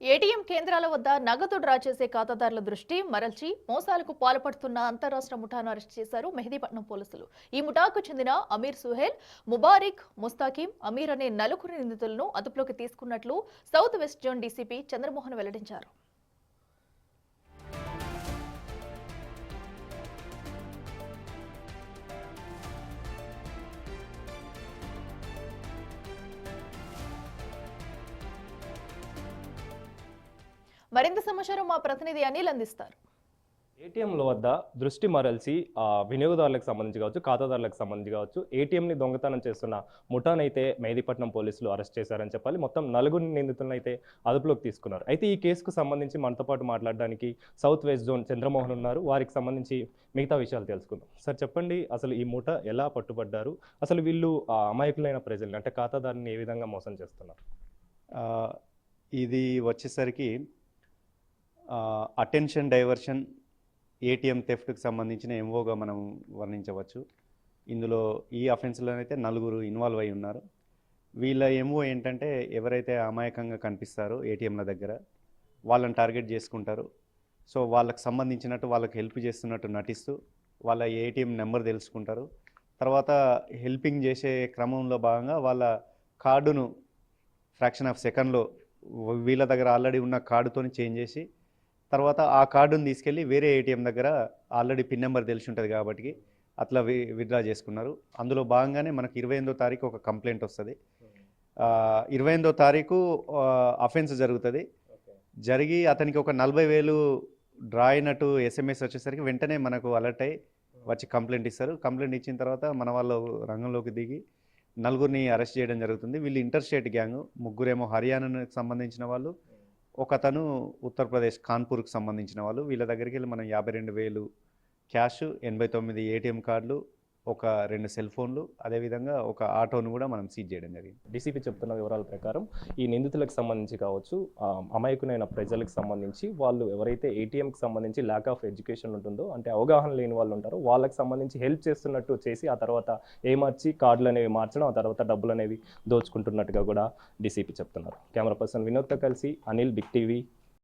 ATM కేంద్రాల వద్ద నగదు డ్రా చేసే ఖాతాదారుల దృష్టి మరల్చి మోసాలకు పాల్పడుతున్న అంతరాష్ట్ర ముఠాను అరెస్ట్ చేశారు మెహదీపట్నం పోలీసులు. ఈ ముఠాకు చెందిన అమీర్ సుహేల్, ముబారిక్, ముస్తాకిం, అమీర్ అనే నలుగురు నిందితులను అదుపులోకి తీసుకున్నట్లు south west zone DCP Chandramohan వెల్లడించారు. మరింత సమాచారం మా ప్రతినిధి అనిల్ అందిస్తారు. ఏటీఎంల వద్ద దృష్టి మరల్చి వినియోగదారులకు సంబంధించి కావచ్చు, ఖాతాదారులకు సంబంధించి కావచ్చు, ఏటీఎంని దొంగతనం చేస్తున్న ముఠానైతే మెహదీపట్నం పోలీసులు అరెస్ట్ చేశారని చెప్పాలి. మొత్తం నలుగురు నిందితులను అయితే అదుపులోకి తీసుకున్నారు. అయితే ఈ కేసుకు సంబంధించి మనతో పాటు మాట్లాడడానికి సౌత్ వెస్ట్ జోన్ చంద్రమోహన్ ఉన్నారు. వారికి సంబంధించి మిగతా విషయాలు తెలుసుకుందాం. సార్ చెప్పండి, అసలు ఈ ముఠ ఎలా పట్టుబడ్డారు? అసలు వీళ్ళు అమాయకులైన ప్రజల్ని అంటే ఖాతాదారుని ఏ విధంగా మోసం చేస్తున్నారు? ఇది వచ్చేసరికి అటెన్షన్ డైవర్షన్ ఏటీఎం థెఫ్ట్కి సంబంధించిన ఎంఓగా మనం వర్ణించవచ్చు. ఇందులో ఈ అఫెన్స్లోనైతే నలుగురు ఇన్వాల్వ్ అయి ఉన్నారు. వీళ్ళ ఎంఓ ఏంటంటే ఎవరైతే అమాయకంగా కనిపిస్తారో ఏటీఎంల దగ్గర వాళ్ళని టార్గెట్ చేసుకుంటారు. సో వాళ్ళకి సంబంధించినట్టు వాళ్ళకి హెల్ప్ చేస్తున్నట్టు నటిస్తూ వాళ్ళ ఏటీఎం నెంబర్ తెలుసుకుంటారు. తర్వాత హెల్పింగ్ చేసే క్రమంలో భాగంగా వాళ్ళ కార్డును ఫ్రాక్షన్ ఆఫ్ సెకండ్లో వీళ్ళ దగ్గర ఆల్రెడీ ఉన్న కార్డుతోని చేంజ్ చేసి తర్వాత ఆ కార్డును తీసుకెళ్ళి వేరే ఏటీఎం దగ్గర ఆల్రెడీ పిన్ నెంబర్ తెలిసి ఉంటుంది కాబట్టి అట్లా విత్డ్రా చేసుకున్నారు. అందులో భాగంగానే మనకు 28వ తారీఖు ఒక కంప్లైంట్ వస్తుంది. 28వ తారీఖు అఫెన్స్ జరుగుతుంది. జరిగి అతనికి ఒక 40,000 డ్రా అయినట్టు ఎస్ఎంఎస్ వచ్చేసరికి వెంటనే మనకు అలర్ట్ అయ్యి వచ్చి కంప్లైంట్ ఇస్తారు. కంప్లైంట్ ఇచ్చిన తర్వాత మన వాళ్ళు రంగంలోకి దిగి నలుగురిని అరెస్ట్ చేయడం జరుగుతుంది. వీళ్ళు ఇంటర్ స్టేట్ గ్యాంగ్, ముగ్గురేమో హర్యానాకు సంబంధించిన వాళ్ళు, ఒకతను ఉత్తరప్రదేశ్ కాన్పూర్కి సంబంధించిన వాళ్ళు. వీళ్ళ దగ్గరికి వెళ్ళి మనం 52,000 క్యాష్, 89 ఏటీఎం కార్డులు, ఒక 2 సెల్ ఫోన్లు, అదేవిధంగా ఒక ఆటోను కూడా మనం సీజ్ చేయడం జరిగింది. డీసీపీ చెప్తున్న వివరాల ప్రకారం ఈ నిందితులకు సంబంధించి కావచ్చు, అమాయకులైన ప్రజలకు సంబంధించి వాళ్ళు ఎవరైతే ఏటీఎంకి సంబంధించి ల్యాక్ ఆఫ్ ఎడ్యుకేషన్ ఉంటుందో, అంటే అవగాహన లేని వాళ్ళు ఉంటారో వాళ్ళకి సంబంధించి హెల్ప్ చేస్తున్నట్టు చేసి ఆ తర్వాత ఏమార్చి కార్డులు అనేవి మార్చడం, ఆ తర్వాత డబ్బులు అనేవి దోచుకుంటున్నట్టుగా కూడా డీసీపీ చెప్తున్నారు. కెమెరా పర్సన్ వినోద్తో కలిసి అనిల్, బిగ్ టీవీ,